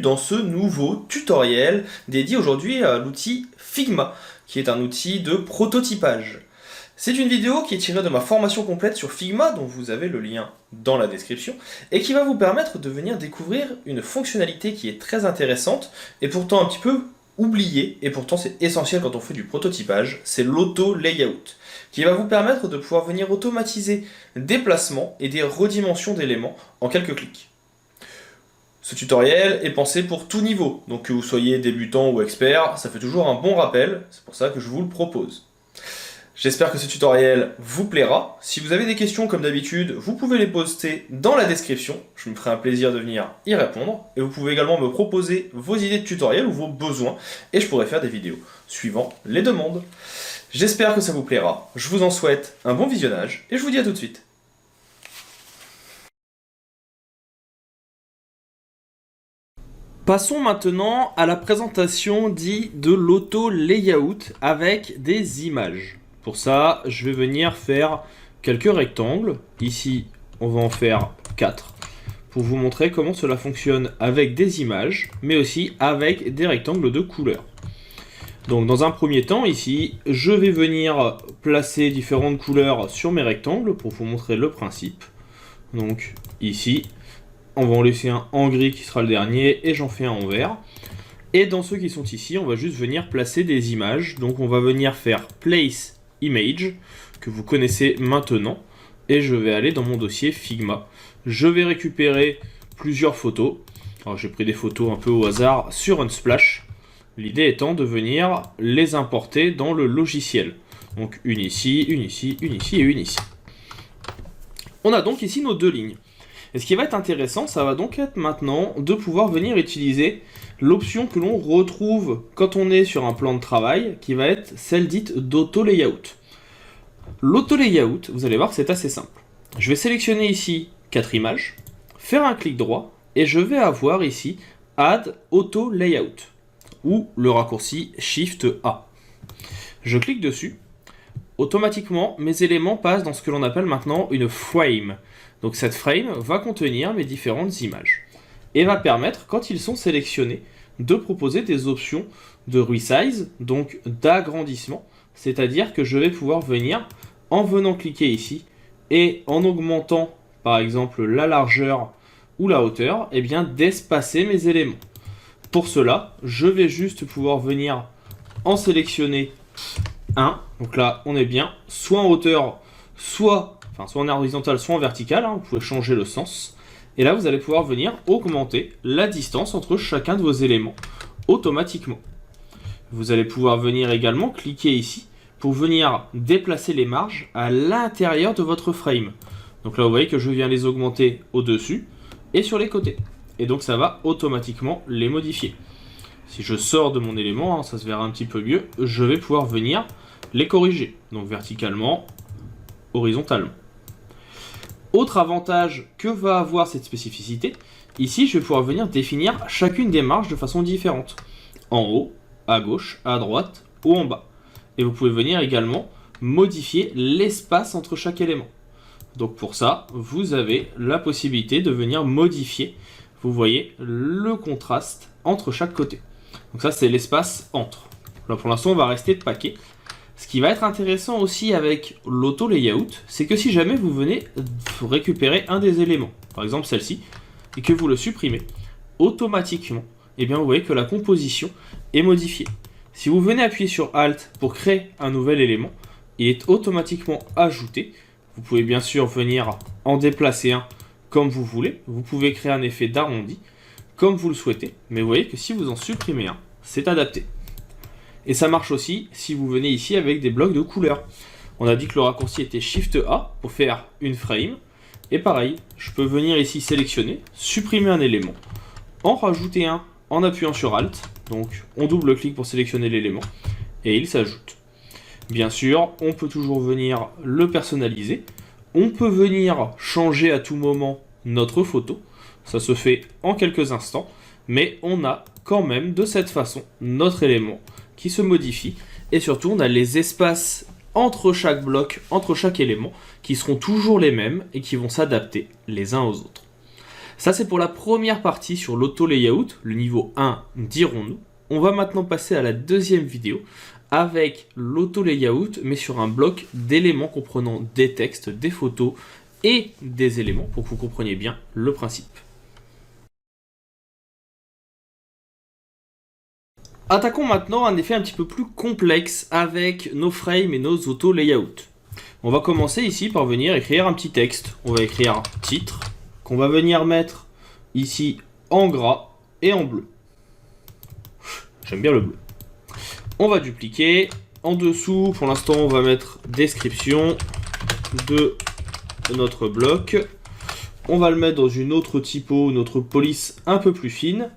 dans ce nouveau tutoriel dédié aujourd'hui à l'outil Figma, qui est un outil de prototypage. C'est une vidéo qui est tirée de ma formation complète sur Figma, dont vous avez le lien dans la description, et qui va vous permettre de venir découvrir une fonctionnalité qui est très intéressante, et pourtant un petit peu oubliée, et pourtant c'est essentiel quand on fait du prototypage, c'est l'auto-layout, qui va vous permettre de pouvoir venir automatiser des placements et des redimensions d'éléments en quelques clics. Ce tutoriel est pensé pour tout niveau, donc que vous soyez débutant ou expert, ça fait toujours un bon rappel, c'est pour ça que je vous le propose. J'espère que ce tutoriel vous plaira. Si vous avez des questions comme d'habitude, vous pouvez les poster dans la description. Je me ferai un plaisir de venir y répondre. Et vous pouvez également me proposer vos idées de tutoriel ou vos besoins. Et je pourrai faire des vidéos suivant les demandes. J'espère que ça vous plaira. Je vous en souhaite un bon visionnage et je vous dis à tout de suite. Passons maintenant à la présentation dite de l'auto-layout avec des images. Pour ça, je vais venir faire quelques rectangles. Ici, on va en faire 4 pour vous montrer comment cela fonctionne avec des images, mais aussi avec des rectangles de couleur. Donc, dans un premier temps, ici, je vais venir placer différentes couleurs sur mes rectangles pour vous montrer le principe. Donc, ici, on va en laisser un en gris qui sera le dernier, et j'en fais un en vert. Et dans ceux qui sont ici, on va juste venir placer des images. Donc, on va venir faire Place Image, que vous connaissez maintenant, et je vais aller dans mon dossier Figma. Je vais récupérer plusieurs photos. Alors j'ai pris des photos un peu au hasard sur Unsplash. L'idée étant de venir les importer dans le logiciel. Donc une ici, une ici, une ici et une ici. On a donc ici nos deux lignes. Et ce qui va être intéressant, ça va donc être maintenant de pouvoir venir utiliser l'option que l'on retrouve quand on est sur un plan de travail, qui va être celle dite d'auto-layout. L'auto-layout, vous allez voir que c'est assez simple. Je vais sélectionner ici 4 images, faire un clic droit, et je vais avoir ici Add Auto-Layout, ou le raccourci Shift A. Je clique dessus. Automatiquement, mes éléments passent dans ce que l'on appelle maintenant une frame. Donc cette frame va contenir mes différentes images et va permettre, quand ils sont sélectionnés, de proposer des options de resize, donc d'agrandissement, c'est-à-dire que je vais pouvoir venir, en venant cliquer ici, et en augmentant par exemple la largeur ou la hauteur, et bien d'espacer mes éléments. Pour cela, je vais juste pouvoir venir en sélectionner un, donc là on est bien, soit en hauteur, soit en horizontal, soit en vertical, vous pouvez changer le sens. Et là, vous allez pouvoir venir augmenter la distance entre chacun de vos éléments automatiquement. Vous allez pouvoir venir également cliquer ici pour venir déplacer les marges à l'intérieur de votre frame. Donc là, vous voyez que je viens les augmenter au-dessus et sur les côtés. Et donc, ça va automatiquement les modifier. Si je sors de mon élément, ça se verra un petit peu mieux, je vais pouvoir venir les corriger. Donc verticalement, horizontalement. Autre avantage que va avoir cette spécificité, ici je vais pouvoir venir définir chacune des marges de façon différente. En haut, à gauche, à droite ou en bas. Et vous pouvez venir également modifier l'espace entre chaque élément. Donc pour ça, vous avez la possibilité de venir modifier, vous voyez, le contraste entre chaque côté. Donc ça c'est l'espace entre. Là pour l'instant on va rester de paquet. Ce qui va être intéressant aussi avec l'auto-layout, c'est que si jamais vous venez récupérer un des éléments, par exemple celle-ci, et que vous le supprimez, automatiquement, eh bien vous voyez que la composition est modifiée. Si vous venez appuyer sur Alt pour créer un nouvel élément, il est automatiquement ajouté. Vous pouvez bien sûr venir en déplacer un comme vous voulez. Vous pouvez créer un effet d'arrondi comme vous le souhaitez. Mais vous voyez que si vous en supprimez un, c'est adapté. Et ça marche aussi si vous venez ici avec des blocs de couleurs. On a dit que le raccourci était Shift A pour faire une frame. Et pareil, je peux venir ici sélectionner, supprimer un élément, en rajouter un en appuyant sur Alt. Donc on double-clique pour sélectionner l'élément et il s'ajoute. Bien sûr, on peut toujours venir le personnaliser. On peut venir changer à tout moment notre photo. Ça se fait en quelques instants, mais on a quand même de cette façon notre élément qui se modifie, et surtout on a les espaces entre chaque bloc, entre chaque élément, qui seront toujours les mêmes et qui vont s'adapter les uns aux autres. Ça c'est pour la première partie sur l'auto-layout, le niveau 1 dirons-nous. On va maintenant passer à la deuxième vidéo avec l'auto-layout, mais sur un bloc d'éléments comprenant des textes, des photos et des éléments pour que vous compreniez bien le principe. Attaquons maintenant un effet un petit peu plus complexe avec nos frames et nos auto-layouts. On va commencer ici par venir écrire un petit texte. On va écrire titre, qu'on va venir mettre ici en gras et en bleu. J'aime bien le bleu. On va dupliquer. En dessous, pour l'instant, on va mettre description de notre bloc. On va le mettre dans une autre typo, une autre police un peu plus fine.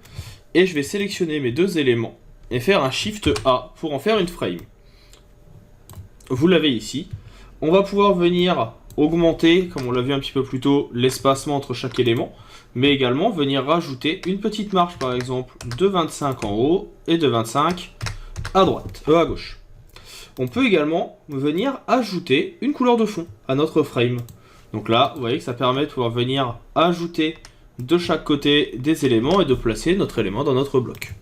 Et je vais sélectionner mes deux éléments et faire un Shift A pour en faire une frame. Vous l'avez ici. On va pouvoir venir augmenter, comme on l'a vu un petit peu plus tôt, l'espacement entre chaque élément, mais également venir rajouter une petite marge, par exemple, de 25 en haut et de 25 à droite, à gauche. On peut également venir ajouter une couleur de fond à notre frame. Donc là, vous voyez que ça permet de pouvoir venir ajouter de chaque côté des éléments et de placer notre élément dans notre bloc.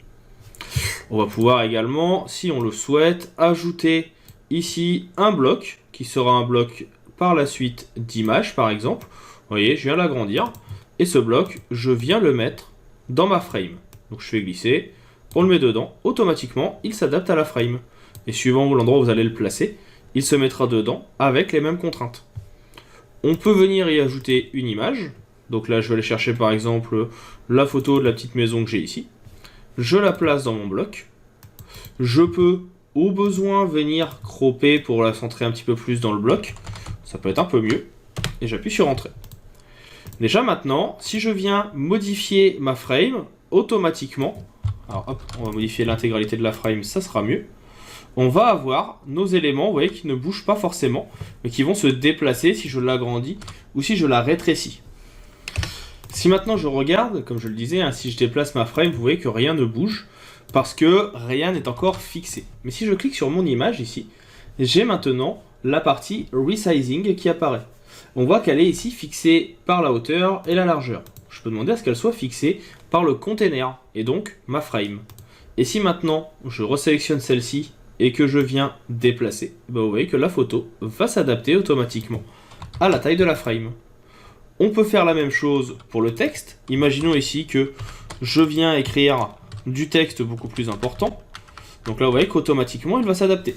On va pouvoir également, si on le souhaite, ajouter ici un bloc, qui sera un bloc par la suite d'images par exemple. Vous voyez, je viens l'agrandir, et ce bloc, je viens le mettre dans ma frame. Donc je fais glisser, on le met dedans, automatiquement, il s'adapte à la frame. Et suivant l'endroit où vous allez le placer, il se mettra dedans avec les mêmes contraintes. On peut venir y ajouter une image. Donc là, je vais aller chercher par exemple la photo de la petite maison que j'ai ici. Je la place dans mon bloc. Je peux, au besoin, venir cropper pour la centrer un petit peu plus dans le bloc. Ça peut être un peu mieux. Et j'appuie sur Entrée. Déjà maintenant, si je viens modifier ma frame, automatiquement, alors hop, on va modifier l'intégralité de la frame, ça sera mieux. On va avoir nos éléments, vous voyez, qui ne bougent pas forcément, mais qui vont se déplacer si je l'agrandis ou si je la rétrécis. Si maintenant je regarde, comme je le disais, hein, si je déplace ma frame, vous voyez que rien ne bouge, parce que rien n'est encore fixé. Mais si je clique sur mon image ici, j'ai maintenant la partie Resizing qui apparaît. On voit qu'elle est ici fixée par la hauteur et la largeur. Je peux demander à ce qu'elle soit fixée par le container, et donc ma frame. Et si maintenant je resélectionne celle-ci, et que je viens déplacer, ben vous voyez que la photo va s'adapter automatiquement à la taille de la frame. On peut faire la même chose pour le texte. Imaginons ici que je viens écrire du texte beaucoup plus important. Donc là, vous voyez qu'automatiquement, il va s'adapter.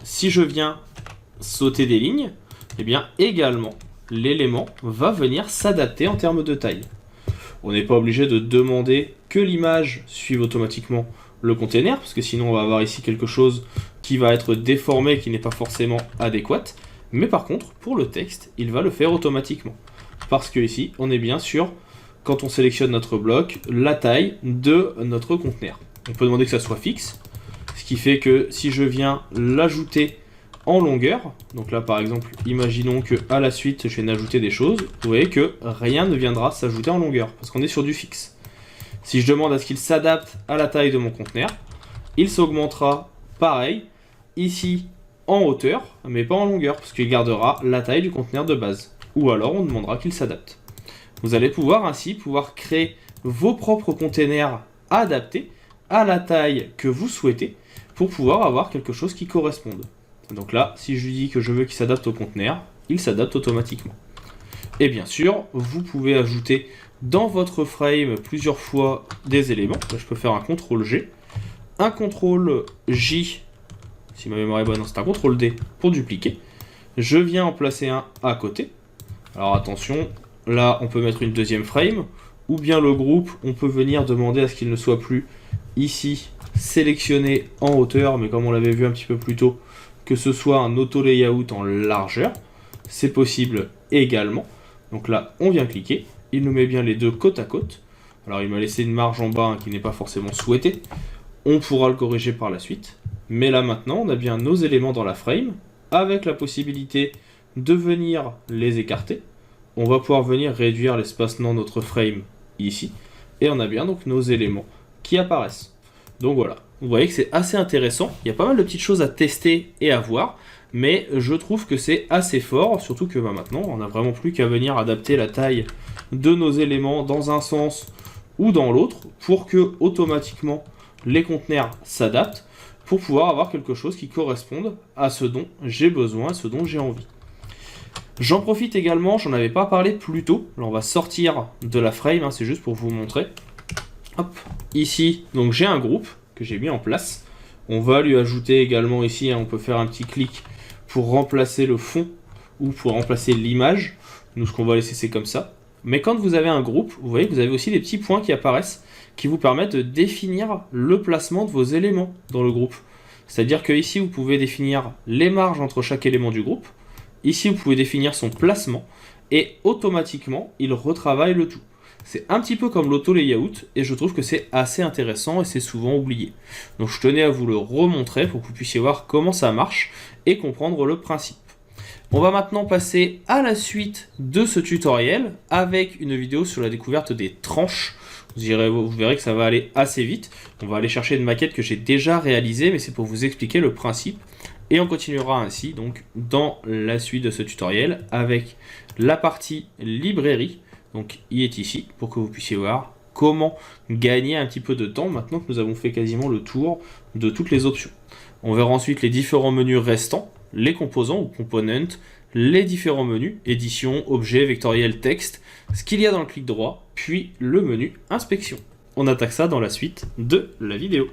Si je viens sauter des lignes, eh bien également, l'élément va venir s'adapter en termes de taille. On n'est pas obligé de demander que l'image suive automatiquement le container, parce que sinon on va avoir ici quelque chose qui va être déformé, qui n'est pas forcément adéquat. Mais par contre, pour le texte, il va le faire automatiquement. Parce que ici, on est bien sûr, quand on sélectionne notre bloc, la taille de notre conteneur. On peut demander que ça soit fixe, ce qui fait que si je viens l'ajouter en longueur, donc là par exemple, imaginons que à la suite, je viens d'ajouter des choses, vous voyez que rien ne viendra s'ajouter en longueur, parce qu'on est sur du fixe. Si je demande à ce qu'il s'adapte à la taille de mon conteneur, il s'augmentera pareil, ici en hauteur, mais pas en longueur, parce qu'il gardera la taille du conteneur de base. Ou alors on demandera qu'il s'adapte. Vous allez pouvoir ainsi créer vos propres containers adaptés à la taille que vous souhaitez pour pouvoir avoir quelque chose qui corresponde. Donc là, si je lui dis que je veux qu'il s'adapte au conteneur, il s'adapte automatiquement. Et bien sûr, vous pouvez ajouter dans votre frame plusieurs fois des éléments. Là, je peux faire un CTRL-G, un CTRL-J, si ma mémoire est bonne, c'est un CTRL-D pour dupliquer. Je viens en placer un à côté. Alors attention, là on peut mettre une deuxième frame, ou bien le groupe, on peut venir demander à ce qu'il ne soit plus ici sélectionné en hauteur, mais comme on l'avait vu un petit peu plus tôt, que ce soit un auto-layout en largeur. C'est possible également. Donc là, on vient cliquer. Il nous met bien les deux côte à côte. Alors il m'a laissé une marge en bas qui n'est pas forcément souhaitée. On pourra le corriger par la suite. Mais là maintenant, on a bien nos éléments dans la frame, avec la possibilité de venir les écarter. On va pouvoir venir réduire l'espacement de notre frame ici. Et on a bien donc nos éléments qui apparaissent. Donc voilà, vous voyez que c'est assez intéressant. Il y a pas mal de petites choses à tester et à voir. Mais je trouve que c'est assez fort, surtout que maintenant, on n'a vraiment plus qu'à venir adapter la taille de nos éléments dans un sens ou dans l'autre pour que automatiquement les conteneurs s'adaptent pour pouvoir avoir quelque chose qui corresponde à ce dont j'ai besoin, à ce dont j'ai envie. J'en profite également, j'en avais pas parlé plus tôt, là on va sortir de la frame, hein, c'est juste pour vous montrer. Hop, ici, donc j'ai un groupe que j'ai mis en place. On va lui ajouter également ici, hein, on peut faire un petit clic pour remplacer le fond ou pour remplacer l'image. Nous, ce qu'on va laisser, c'est comme ça. Mais quand vous avez un groupe, vous voyez que vous avez aussi des petits points qui apparaissent qui vous permettent de définir le placement de vos éléments dans le groupe. C'est-à-dire que ici, vous pouvez définir les marges entre chaque élément du groupe. Ici, vous pouvez définir son placement et automatiquement, il retravaille le tout. C'est un petit peu comme l'auto-layout et je trouve que c'est assez intéressant et c'est souvent oublié. Donc je tenais à vous le remontrer pour que vous puissiez voir comment ça marche et comprendre le principe. On va maintenant passer à la suite de ce tutoriel avec une vidéo sur la découverte des tranches. Vous verrez que ça va aller assez vite. On va aller chercher une maquette que j'ai déjà réalisée, mais c'est pour vous expliquer le principe. Et on continuera ainsi donc dans la suite de ce tutoriel avec la partie librairie. Donc il est ici pour que vous puissiez voir comment gagner un petit peu de temps maintenant que nous avons fait quasiment le tour de toutes les options. On verra ensuite les différents menus restants, les composants ou components, les différents menus, édition, objet, vectoriel, texte, ce qu'il y a dans le clic droit, puis le menu inspection. On attaque ça dans la suite de la vidéo.